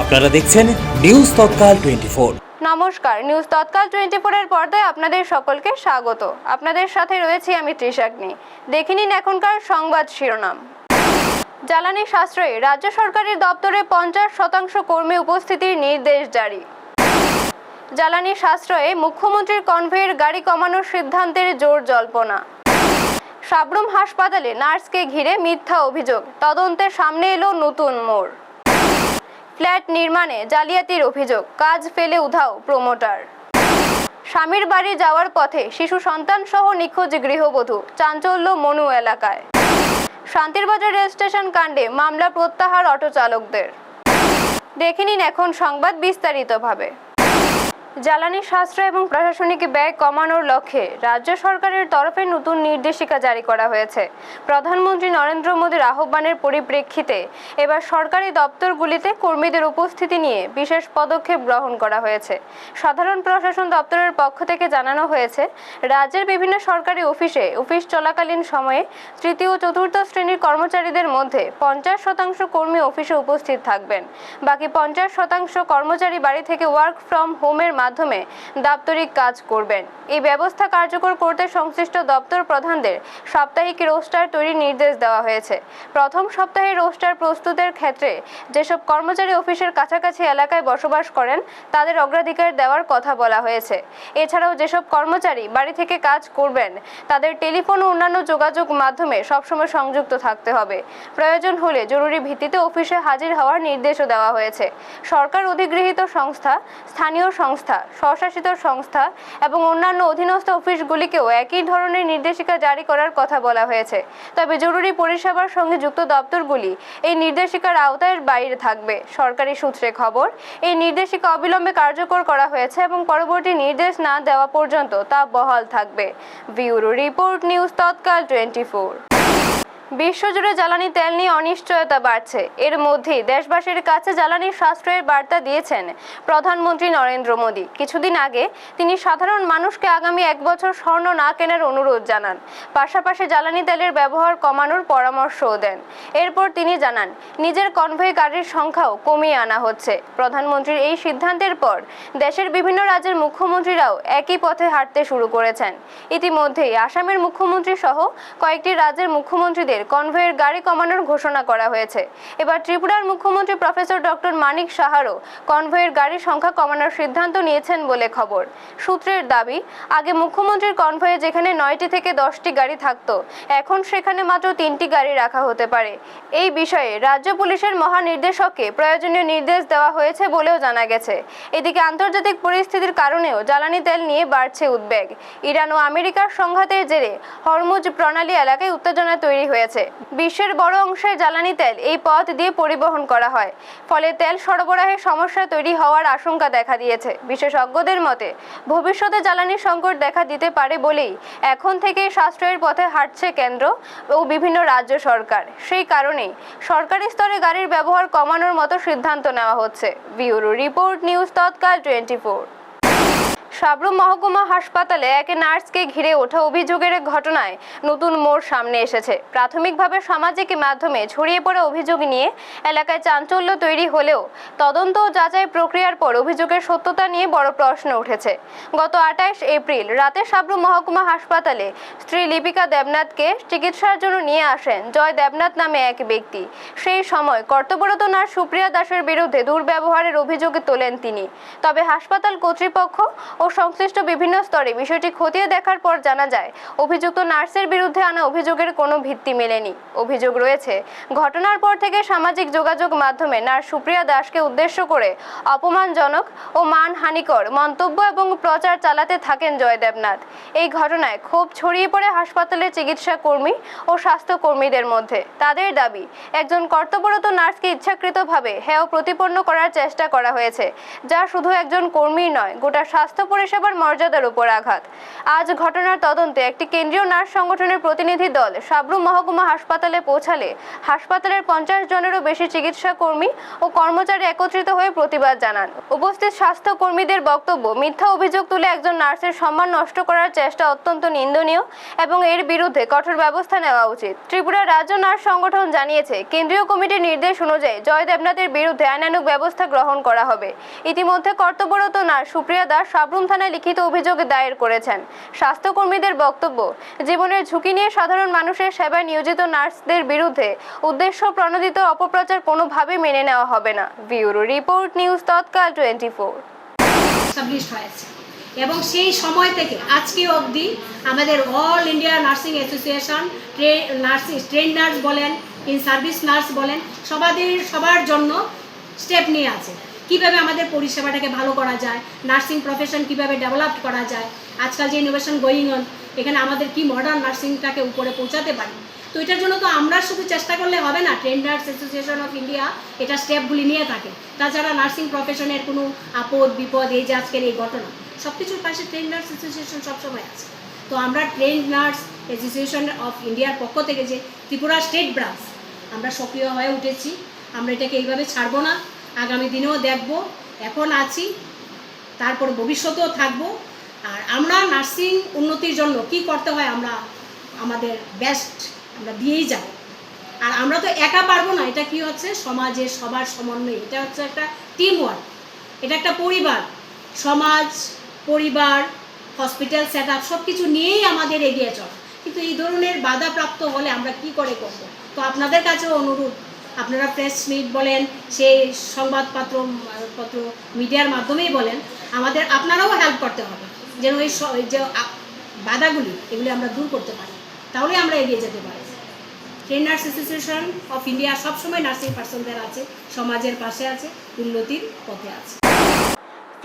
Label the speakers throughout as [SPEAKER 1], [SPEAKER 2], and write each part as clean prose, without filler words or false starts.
[SPEAKER 1] আপনারা দেখছেন নিউজ তৎকাল 24।
[SPEAKER 2] নমস্কার, নিউজ তৎকাল 24 এর পর্দায় আপনাদের সকলকে স্বাগত। আপনাদের সাথে রয়েছি আমি তৃষাগ্নি। দেখে নিন এখনকার সংবাদ শিরোনাম। জ্বালানি সাশ্রয়ে রাজ্য সরকারের দপ্তরে 50% কর্মী উপস্থিতির নির্দেশ জারি। জ্বালানি সাশ্রয়ে মুখ্যমন্ত্রীর কনভয়ের গাড়ি কমানোর সিদ্ধান্তের জোর জল্পনা। সাবরুম হাসপাতালে নার্সকে ঘিরে মিথ্যা অভিযোগ, তদন্তে সামনে এলো নতুন মোড়। ফ্ল্যাট নির্মাণে জালিয়াতির অভিযোগ, কাজ ফেলে উধাও প্রমোটার। স্বামীর বাড়ি যাওয়ার পথে শিশু সন্তান সহ নিখোঁজ গৃহবধূ, চাঞ্চল্য মনু এলাকায়। শান্তিরবাজার রেল স্টেশন কাণ্ডে মামলা প্রত্যাহার অটো চালকদের। দেখে নিন এখন সংবাদ বিস্তারিতভাবে। জ্বালানি সাশ্রয় এবং প্রশাসনিক ব্যয় কমানোর লক্ষ্যে রাজ্য সরকারের তরফে নতুন নির্দেশিকা জারি করা হয়েছে। প্রধানমন্ত্রী নরেন্দ্র মোদীর আহ্বানের পরিপ্রেক্ষিতে এবার সরকারি দপ্তরগুলিতে কর্মীদের উপস্থিতি নিয়ে বিশেষ পদক্ষেপ গ্রহণ করা হয়েছে। সাধারণ প্রশাসন দপ্তরের পক্ষ থেকে জানানো হয়েছে, রাজ্যের বিভিন্ন সরকারি অফিস চলাকালীন সময়ে তৃতীয় ও চতুর্থ শ্রেণীর কর্মচারীদের মধ্যে 50% কর্মী অফিসে উপস্থিত থাকবেন। বাকি 50% কর্মচারী বাড়ি থেকে ওয়ার্ক ফ্রম হোমের মাধ্যমে দাপ্তরিক কাজ করবেন। এই ব্যবস্থা কার্যকর করতে সংশ্লিষ্ট দপ্তর প্রধানদের সাপ্তাহিক রোস্টার তৈরির নির্দেশ দেওয়া হয়েছে। প্রথম সপ্তাহে রোস্টার প্রস্তুতের ক্ষেত্রে যেসব কর্মচারী অফিসের কাছাকাছি এলাকায় বসবাস করেন তাদের অগ্রাধিকার দেওয়ার কথা বলা হয়েছে। এছাড়াও যেসব কর্মচারী বাড়ি থেকে কাজ করবেন তাদের টেলিফোন ও অন্যান্য যোগাযোগ মাধ্যমে সবসময় সংযুক্ত থাকতে হবে। প্রয়োজন হলে জরুরি ভিত্তিতে অফিসে হাজির হওয়ার নির্দেশও দেওয়া হয়েছে। সরকার অধিগৃহীত সংস্থা, স্থানীয় সংস্থা, স্বশাসিত সংস্থা এবং অন্যান্য অধীনস্থ অফিসগুলিকেও একই ধরনের নির্দেশিকা জারি করার কথা বলা হয়েছে। তবে জরুরি পরিষেবার সঙ্গে যুক্ত দপ্তরগুলি এই নির্দেশিকার আওতার বাইরে থাকবে। সরকারি সূত্রে খবর, এই নির্দেশিকা অবিলম্বে কার্যকর করা হয়েছে এবং পরবর্তী নির্দেশ না দেওয়া পর্যন্ত তা বহাল থাকবে। ব্যুরো রিপোর্ট, নিউজ তৎকাল 24। বিশ্বজুড়ে জ্বালানি তেল নিয়ে অনিশ্চয়তা বাড়ছে। এর মধ্যেই দেশবাসীর কাছে জ্বালানি সাশ্রয়ের বার্তা দিয়েছেন প্রধানমন্ত্রী নরেন্দ্র মোদী। কিছুদিন আগে তিনি সাধারণ মানুষকে আগামী 1 বছর স্বর্ণ না কেনার অনুরোধ জানান, পাশাপাশি জ্বালানি তেলের ব্যবহার কমানোর পরামর্শও দেন। এরপর তিনি জানান, নিজের কনভয় গাড়ির সংখ্যাও কমিয়ে আনা হচ্ছে। প্রধানমন্ত্রীর এই সিদ্ধান্তের পর দেশের বিভিন্ন রাজ্যের মুখ্যমন্ত্রীরাও একই পথে হাঁটতে শুরু করেছেন। ইতিমধ্যেই আসামের মুখ্যমন্ত্রী সহ কয়েকটি রাজ্যের মুখ্যমন্ত্রীদের কনভয়ের গাড়ি কমানোর ঘোষণা করা হয়েছে। এবার ত্রিপুরার মুখ্যমন্ত্রী প্রফেসর ডক্টর মানিক সাহারও কনভয়ের গাড়ির সংখ্যা কমানোর সিদ্ধান্ত নিয়েছেন বলে খবর। সূত্রের দাবি, আগে মুখ্যমন্ত্রীর কনভয়ে যেখানে 9টি থেকে 10টি গাড়ি থাকতো, এখন সেখানে মাত্র 3টি গাড়ি রাখা হতে পারে। এই বিষয়ে রাজ্য পুলিশের মহানির্দেশককে প্রয়োজনীয় নির্দেশ দেওয়া হয়েছে বলেও জানা গেছে। এদিকে আন্তর্জাতিক পরিস্থিতির কারণেও জ্বালানি তেল নিয়ে বাড়ছে উদ্বেগ। ইরান ও আমেরিকার সংঘাতের জেরে হরমুজ প্রণালী এলাকায় উত্তেজনা তৈরি হয়েছে। বিশ্বের বড় অংশের জ্বালানি তেল এই পথ দিয়ে পরিবহন করা হয়, ফলে তেল সরবরাহের সমস্যা তৈরি হওয়ার আশঙ্কা দেখা দিয়েছে। বিশেষজ্ঞদের মতে, ভবিষ্যতে জ্বালানি সংকট দেখা দিতে পারে বলেই এখন থেকেই সাশ্রয়ের পথে হাঁটছে কেন্দ্র ও বিভিন্ন রাজ্য সরকার। সেই কারণেই সরকারি স্তরে গাড়ির ব্যবহার কমানোর মতো সিদ্ধান্ত নেওয়া হচ্ছে। ব্যুরো রিপোর্ট, নিউজ তৎকাল 24। সাবরুম মহকুমা হাসপাতালে এক নার্সকে ঘিরে ওঠা অভিযোগের ঘটনায় নতুন মোড় সামনে এসেছে। প্রাথমিকভাবে সামাজিক মাধ্যমে ছড়িয়ে পড়া অভিযোগ নিয়ে এলাকায় চাঞ্চল্য তৈরি হলেও তদন্ত ও যাচাই প্রক্রিয়ার পর অভিযোগের সত্যতা নিয়ে বড় প্রশ্ন উঠেছে। গত 28 এপ্রিল রাতে সাবরুম মহকুমা হাসপাতালে স্ত্রী লিপিকা দেবনাথকে চিকিৎসার জন্য নিয়ে আসেন জয় দেবনাথ নামে এক ব্যক্তি। সেই সময় কর্তব্যরত নার্স সুপ্রিয়া দাসের বিরুদ্ধে দুর্ব্যবহারের অভিযোগ তোলেন তিনি। তবে হাসপাতাল কর্তৃপক্ষ ও সংশ্লিষ্ট বিভিন্ন স্তরে বিষয়টি খতিয়ে দেখার পর জানা যায়, অভিযুক্ত নার্সের বিরুদ্ধে আনা অভিযোগের কোনো ভিত্তি মেলেনি। অভিযোগ রয়েছে, ঘটনার পর থেকে সামাজিক যোগাযোগ মাধ্যমে নার্স সুপ্রিয়া দাসকে উদ্দেশ্য করে অপমানজনক ও মানহানিকর মন্তব্য এবং প্রচার চালাতে থাকেন জয় দেবনাথ। এই ঘটনায় ক্ষোভ ছড়িয়ে পড়ে হাসপাতালের চিকিৎসা কর্মী ও স্বাস্থ্যকর্মীদের মধ্যে। তাদের দাবি, একজন কর্তব্যরত নার্সকে ইচ্ছাকৃতভাবে হেয় প্রতিপন্ন করার চেষ্টা করা হয়েছে, যা শুধু একজন কর্মী নয়, গোটা স্বাস্থ্য পরিষেবার মর্যাদার উপর আঘাত। আজ ঘটনার তদন্তে একটি কেন্দ্রীয় নার্স সংগঠনের প্রতিনিধি দল সাবরুম মহকুমা হাসপাতালে পৌঁছালে হাসপাতালের 50 জনেরও বেশি চিকিৎসা কর্মী ও কর্মচারী একত্রিত হয়ে প্রতিবাদ জানান। উপস্থিত স্বাস্থ্য কর্মীদের বক্তব্য, মিথ্যা অভিযোগ তুলে একজন নার্সের সম্মান নষ্ট করার চেষ্টা অত্যন্ত নিন্দনীয় এবং এর বিরুদ্ধে কঠোর ব্যবস্থা নেওয়া উচিত। ত্রিপুরা রাজ্য নার্স সংগঠন জানিয়েছে, কেন্দ্রীয় কমিটির নির্দেশ অনুযায়ী জয় দেবনাথের বিরুদ্ধে আইনানুগ ব্যবস্থা গ্রহণ করা হবে। ইতিমধ্যে কর্তব্যরত নার্স সুপ্রিয়া দাস সাবরুম থানায় লিখিত অভিযোগ দায়ের করেছেন। স্বাস্থ্যকর্মীদের বক্তব্য, জীবনের ঝুঁকি নিয়ে সাধারণ মানুষের সেবায় নিয়োজিত নার্সদের বিরুদ্ধে উদ্দেশ্য প্রণোদিত অপপ্রচার কোনোভাবে মেনে নেওয়া হবে না। ব্যুরো রিপোর্ট, নিউজ তৎকাল 24।
[SPEAKER 3] এবং সেই সময় থেকে আজকে অবধি আমাদের all India nursing association, train nurse বলেন, ইন সার্ভিস নার্স বলেন, সবার জন্য স্টেপ নিয়ে আছে কিভাবে আমাদের পরিষেবাটাকে ভালো করা যায়, নার্সিং প্রফেশন কিভাবে ডেভেলপ করা যায়, আজকাল যে ইনোভেশন গোয়িং অন, এখানে আমাদের কি মডার্ন নার্সিংটাকে উপরে পৌঁছাতে পারি। তো এটার জন্য তো আমরা শুধু চেষ্টা করলে হবে না, train nurse association of India এটা স্টেপগুলি নিয়ে থাকে। তাছাড়া নার্সিং প্রফেশনের কোনো আপদ বিপদ, এই যে আজকের এই ঘটনা, সব কিছুর পাশে ট্রেন নার্স অ্যাসোসিয়েশন সবসময় আছে। তো আমরা ট্রেন নার্স অ্যাসোসিয়েশন অফ ইন্ডিয়ার পক্ষ থেকে যে ত্রিপুরা স্টেট ব্রাঞ্চ, আমরা সক্রিয় হয়ে উঠেছি। আমরা এটাকে এইভাবে ছাড়বো না, আগামী দিনেও দেখব, এখন আছি, তারপর ভবিষ্যতেও থাকবো। আর আমরা নার্সিং উন্নতির জন্য কি করতে হয়, আমরা আমাদের বেস্ট আমরা দিয়েই যাব। আর আমরা তো একা পারবো না, এটা কি হচ্ছে সমাজের সবার সমন্বয়, এটা হচ্ছে একটা টিম ওয়ার্ক, এটা একটা পরিবার, সমাজ, পরিবার, হসপিটাল সেট আপ সব কিছু নিয়েই আমাদের এগিয়ে চল। কিন্তু এই ধরনের বাধাপ্রাপ্ত হলে আমরা কি করে করবো? তো আপনাদের কাছেও অনুরোধ, আপনারা প্রেস মিট বলেন, সেই সংবাদপত্র মিডিয়ার মাধ্যমেই বলেন, আপনারাও হেল্প করতে হবে যেন এই যে বাধাগুলি এগুলি আমরা দূর করতে পারি, তাহলে আমরা এগিয়ে যেতে পারি। Train nurse association of India সবসময় নার্সিং পার্সনদের আছে, সমাজের পাশে আছে, উন্নতির পথে আছে।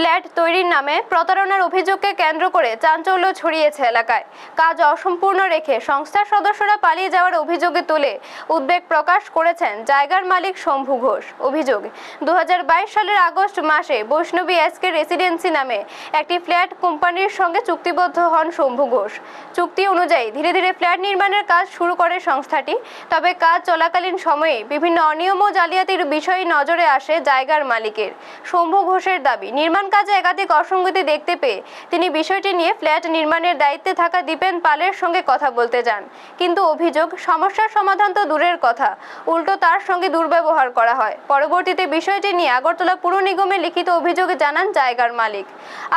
[SPEAKER 2] ফ্ল্যাট তৈরির নামে প্রতারণার অভিযোগকে কেন্দ্র করে চাঞ্চল্য ছড়িয়েছে এলাকায়। কাজ অসম্পূর্ণ রেখে সংস্থার সদস্যরা পালিয়ে যাওয়ার অভিযোগে তুলে উদ্বেগ প্রকাশ করেছেন জায়গার মালিক শম্ভু ঘোষ। অভিযোগ, 2022 সালের আগস্ট মাসে বৈষ্ণবী এসকে রেসিডেন্সি নামে একটি ফ্ল্যাট কোম্পানির সঙ্গে চুক্তিবদ্ধ হন শম্ভু ঘোষ। চুক্তি অনুযায়ী ধীরে ধীরে ফ্ল্যাট নির্মাণের কাজ শুরু করে সংস্থাটি। তবে কাজ চলাকালীন সময়ে বিভিন্ন অনিয়ম ও জালিয়াতির বিষয় নজরে আসে জায়গার মালিকের। শম্ভু ঘোষের দাবি, নির্মাণ কাজে একাধিক অসঙ্গতি দেখতে পেয়ে তিনি বিষয়টি নিয়ে ফ্ল্যাট নির্মাণের দায়িত্বে থাকা দীপেন পালের সঙ্গে কথা বলতে যান। কিন্তু অভিযোগ, সমস্যার সমাধান তো দূরের কথা, উল্টো তার সঙ্গে দুর্ব্যবহার করা হয়। পরবর্তীতে বিষয়টি নিয়ে আগরতলা পুর নিগমে লিখিত অভিযোগ জানান জায়গার মালিক।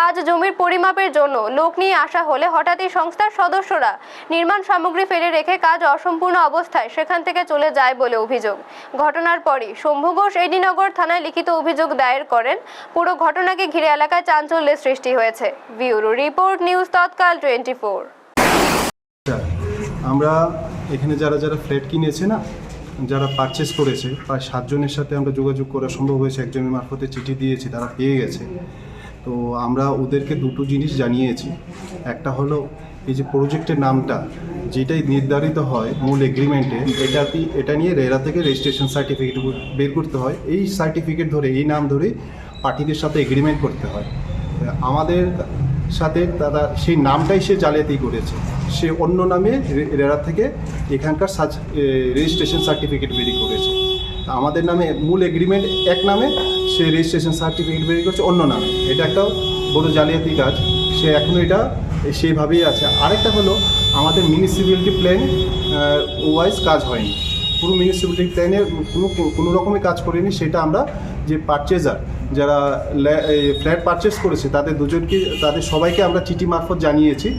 [SPEAKER 2] আজ জমির পরিমাপের জন্য লোক নিয়ে আসা হলে হঠাৎই সংস্থার সদস্যরা নির্মাণ সামগ্রী ফেলে রেখে কাজ অসম্পূর্ণ অবস্থায় সেখান থেকে চলে যায় বলে অভিযোগ। ঘটনার পরই শম্ভু ঘোষ এডিনগর থানায় লিখিত অভিযোগ দায়ের করেন। পুরো ঘটনাকে ঘিরে এলাকায় চাঞ্চল্যের সৃষ্টি হয়েছে। ব্যুরো রিপোর্ট, নিউজ তৎকাল 24।
[SPEAKER 4] আমরা এখানে যারা ফ্ল্যাট কিনেছে না, যারা পারচেস করেছে, প্রায় 7 জনের সাথে আমরা যোগাযোগ করা সম্ভব হয়েছে। একজনের মারফতে চিঠি দিয়েছি, তারা পেয়ে গেছে। তো আমরা ওদেরকে দুটো জিনিস জানিয়েছি। একটা হলো এই যে প্রজেক্টের নামটা যেটাই নির্ধারিত হয় মূল এগ্রিমেন্টে, এটা নিয়ে রেরা থেকে রেজিস্ট্রেশন সার্টিফিকেট বের করতে হয়। এই সার্টিফিকেট ধরে, এই নাম ধরে পার্টিদের সাথে এগ্রিমেন্ট করতে হয়। আমাদের সাথে তারা সেই নামটাই সে জালিয়াতি করেছে। সে অন্য নামে রেরা থেকে এখানকার রেজিস্ট্রেশন সার্টিফিকেট বেরি করেছে। আমাদের নামে মূল এগ্রিমেন্ট এক নামে, সে রেজিস্ট্রেশন সার্টিফিকেট বেরি করেছে অন্য নামে। এটা একটা বড় জালিয়াতি কাজ, সে এখনও এটা সেইভাবেই আছে। আরেকটা হলো আমাদের মিউনিসিপ্যালিটি প্ল্যান ওয়াইজ কাজ হয়নি, পুরো মিউনিসিপ্যালিটি প্ল্যানে কোনো রকমের কাজ করিনি। সেটা আমরা যে পারচেজার যারা ফ্ল্যাট পারচেস করেছে তাদের সবাইকে আমরা চিঠি মারফত জানিয়েছি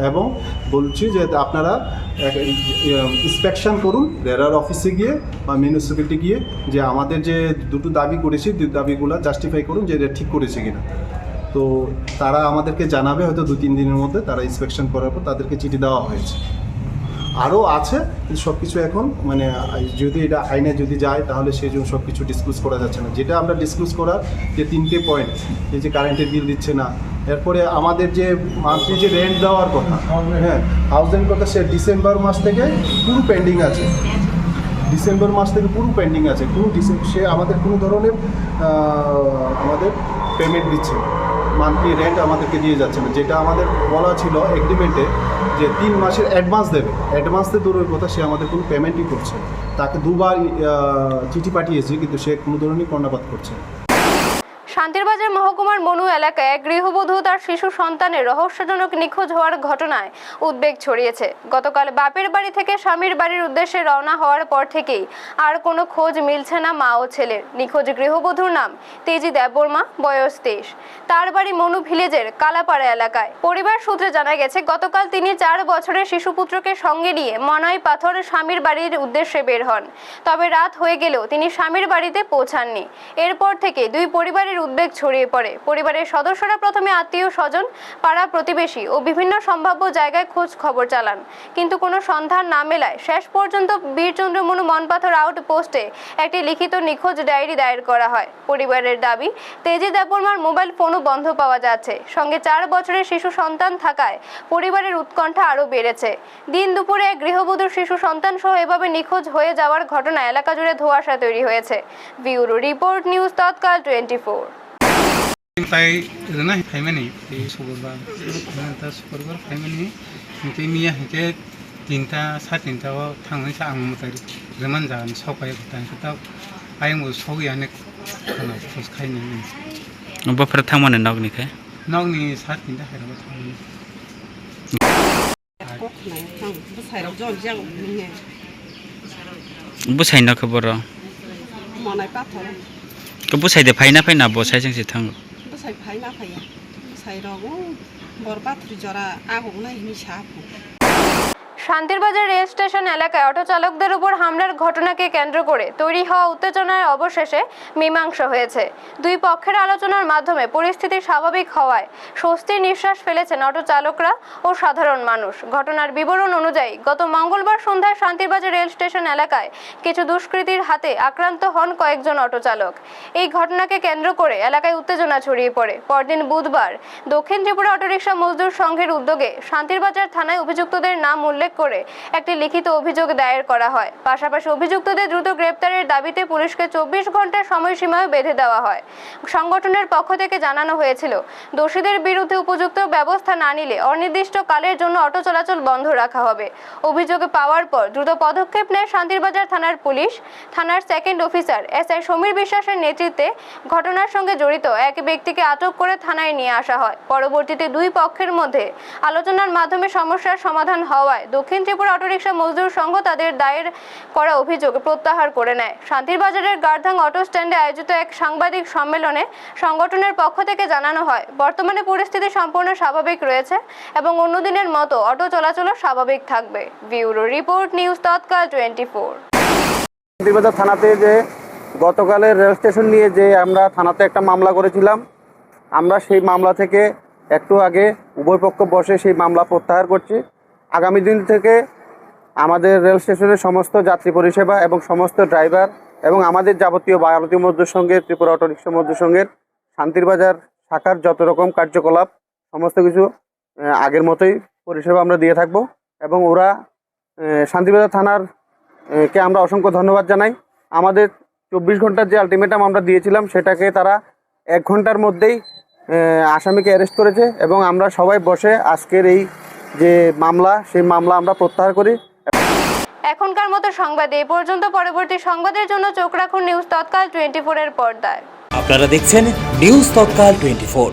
[SPEAKER 4] এবং বলছি যে আপনারা ইন্সপেকশন করুন রেরার অফিসে গিয়ে বা মিউনিসিপ্যালিটি গিয়ে, যে আমাদের যে দুটো দাবি করেছি দাবিগুলো জাস্টিফাই করুন যে এটা ঠিক করেছে কিনা। তো তারা আমাদেরকে জানাবে হয়তো 2-3 দিনের মধ্যে। তারা ইন্সপেকশন করার পর তাদেরকে চিঠি দেওয়া হয়েছে। আরও আছে, কিন্তু সব কিছু এখন মানে যদি এটা আইনে যদি যায় তাহলে সেই জন্য সব কিছু ডিসক্লোজ করা যাচ্ছে না। যেটা আমরা ডিসক্লোজ করার যে 3টে পয়েন্ট, এই যে কারেন্টের বিল দিচ্ছে না, এরপরে আমাদের যে মান্থলি যে রেন্ট দেওয়ার কথা, হাউস রেন্ট কথা, সে ডিসেম্বর মাস থেকে পুরো পেন্ডিং আছে। ডিসেম্বর মাস থেকে পুরো পেন্ডিং আছে, সে আমাদের কোনো ধরনের আমাদের পেমেন্ট দিচ্ছে না, মান্থলি রেন্ট আমাদেরকে দিয়ে যাচ্ছে না, যেটা আমাদের বলা ছিল এগ্রিমেন্টে যে 3 মাসের অ্যাডভান্স দেবে। অ্যাডভান্সে দূরের কথা, সে আমাদের কোনো পেমেন্টই করছে না। তাকে 2বার চিঠি পাঠিয়েছি, কিন্তু সে কোনো ধরনের কর্ণপাত করছে না।
[SPEAKER 2] শান্তিরবাজার মহকুমার মনু এলাকায় এক গৃহবধূ তার শিশু সন্তানের রহস্যজনক নিখোঁজ হওয়ার ঘটনায় উদ্বেগ ছড়িয়েছে। গতকাল বাপের বাড়ি থেকে স্বামীর বাড়ির উদ্দেশ্যে রওনা হওয়ার পর থেকেই আর কোনো খোঁজ মিলছে না মা ও ছেলের। নিখোঁজ গৃহবধূর নাম তেজি দেববর্মা, বয়স 23। তার বাড়ি মনু ভিলেজের কালাপাড়া এলাকায়। পরিবার সূত্রে জানা গেছে, গতকাল তিনি 4 বছরের শিশুপুত্রকে সঙ্গে নিয়ে মনাই পাথর স্বামীর বাড়ির উদ্দেশ্যে বের হন। তবে রাত হয়ে গেলেও তিনি স্বামীর বাড়িতে পৌঁছাননি। এরপর থেকে দুই পরিবারের উদ্বেগ ছড়িয়ে পড়ে। পরিবারের সদস্যরা প্রথমে আত্মীয় স্বজন, পাড়া প্রতিবেশী ও বিভিন্ন সম্ভাব্য জায়গায় খোঁজ খবর চালান, কিন্তু কোনো সন্ধান না মেলায় শেষ পর্যন্ত বীরচন্দ্র মনু মনপাথর আউটপোস্টে একটি লিখিত নিখোঁজ ডায়েরি দায়ের করা হয়। পরিবারের দাবি, তেজি দেববর্মার মোবাইল ফোনও বন্ধ পাওয়া যাচ্ছে। সঙ্গে 4 বছরের শিশু সন্তান থাকায় পরিবারের উৎকণ্ঠা আরও বেড়েছে। দিন দুপুরে এক গৃহবধূর শিশু সন্তান সহ এভাবে নিখোঁজ হয়ে যাওয়ার ঘটনা এলাকা জুড়ে ধোঁয়াশা তৈরি হয়েছে। ব্যুরো রিপোর্ট, নিউজ তৎকাল 24।
[SPEAKER 5] তাই রনা ফাইমানি এই শুক্রবার শুক্রবার ফাইমানি ओमफ्राय मैया हेंखे 3टा 3:30 थांनायसो आं मथाय रोमान जागोन सकाय गथायखौ दा आंबो सगैयानो खाना खस खायनो
[SPEAKER 6] बफोर थांमानो नगनिखाय
[SPEAKER 5] नगनि 3:30 हेराबो थाङो
[SPEAKER 6] बुसाइनो खबर
[SPEAKER 7] मनाय पाथर
[SPEAKER 6] को बुसाइदे फाइना फाइना बसाइ जोंसो थाङो
[SPEAKER 7] बुसाइ फाइना फाया बुसाइ रगो बर पाथर जरा आगो नाय मिसाफु।
[SPEAKER 2] শান্তিরবাজার রেল স্টেশন এলাকায় অটো চালকদের উপর হামলার ঘটনাকে কেন্দ্র করে তৈরি হওয়া উত্তেজনায় অবশেষে মীমাংসা হয়েছে। দুই পক্ষের আলোচনার মাধ্যমে পরিস্থিতি স্বাভাবিক হওয়ায় স্বস্তির নিঃশ্বাস ফেলেছেন অটো চালকরা ও সাধারণ মানুষ। ঘটনার বিবরণ অনুযায়ী গত মঙ্গলবার সন্ধ্যায় শান্তিরবাজার রেল স্টেশন এলাকায় কিছু দুষ্কৃতীর হাতে আক্রান্ত হন কয়েকজন অটো চালক। এই ঘটনাকে কেন্দ্র করে এলাকায় উত্তেজনা ছড়িয়ে পড়ে। পরদিন বুধবার দক্ষিণ ত্রিপুরা অটোরিকশা মজদুর সংঘের উদ্যোগে শান্তিরবাজার থানায় অভিযুক্তদের নাম উল্লেখ করে একটি লিখিত অভিযোগ দায়ের করা হয়। পাশাপাশি অভিযুক্তদের দ্রুত গ্রেপ্তারের দাবিতে পুলিশকে 24 ঘন্টার সময়সীমাও বেঁধে দেওয়া হয়। সংগঠনের পক্ষ থেকে জানানো হয়েছিল, দোষীদের বিরুদ্ধে উপযুক্ত ব্যবস্থা না নিলে অনির্দিষ্টকালের জন্য অটো চলাচল বন্ধ রাখা হবে। অভিযোগ পাওয়ার পর দ্রুত পদক্ষেপ নেয় শান্তিরবাজার থানার পুলিশ। থানার সেকেন্ড অফিসার এসআই সমীর বিশ্বাসের নেতৃত্বে ঘটনার সঙ্গে জড়িত এক ব্যক্তিকে আটক করে থানায় নিয়ে আসা হয়। পরবর্তীতে দুই পক্ষের মধ্যে আলোচনার মাধ্যমে সমস্যার সমাধান হওয়ায় দক্ষিণ ত্রিপুরা অটোরিকশা মজদুর সংঘ তাদের দায়ের করা অভিযোগ প্রত্যাহার করে নেয়। শান্তিরবাজারের গার্ধাং অটো স্ট্যান্ডে আয়োজিত এক সাংবাদিক সম্মেলনে সংগঠনের পক্ষ থেকে জানানো হয়, বর্তমানে পরিস্থিতি সম্পূর্ণ স্বাভাবিক রয়েছে এবং অন্য দিনের মতো অটো চলাচলও স্বাভাবিক থাকবে। ব্যুরো রিপোর্ট, নিউজ তৎকাল 24।
[SPEAKER 8] শান্তিরবাজার থানাতে যে গতকালের রেল স্টেশন নিয়ে যে আমরা থানাতে একটা মামলা করেছিলাম, আমরা সেই মামলা থেকে একটু আগে উভয় পক্ষ বসে সেই মামলা প্রত্যাহার করছি। আগামী দিন থেকে আমাদের রেল স্টেশনের সমস্ত যাত্রী পরিষেবা এবং সমস্ত ড্রাইভার এবং আমাদের যাবতীয় ভারতীয় মজদুর সংঘের, ত্রিপুরা অটোরিকশা মজদুর সংঘের শান্তিরবাজার শাখার যত রকম কার্যকলাপ সমস্ত কিছু আগের মতোই পরিষেবা আমরা দিয়ে থাকব এবং ওরা শান্তিরবাজার থানার কে আমরা অসংখ্য ধন্যবাদ জানাই। আমাদের 24 ঘন্টার যে আলটিমেটাম আমরা দিয়েছিলাম সেটাকে তারা 1 ঘন্টার মধ্যেই আসামিকে অ্যারেস্ট করেছে এবং আমরা সবাই বসে আজকের এই যে মামলা, সেই মামলা আমরা প্রত্যাহার করি।
[SPEAKER 2] এখনকার মতো সংবাদ এই পর্যন্ত। পরবর্তী সংবাদের জন্য চোখ রাখুন নিউজ তৎকাল 24 এর পর্দায়।
[SPEAKER 1] আপনারা দেখছেন নিউজ তৎকাল 24।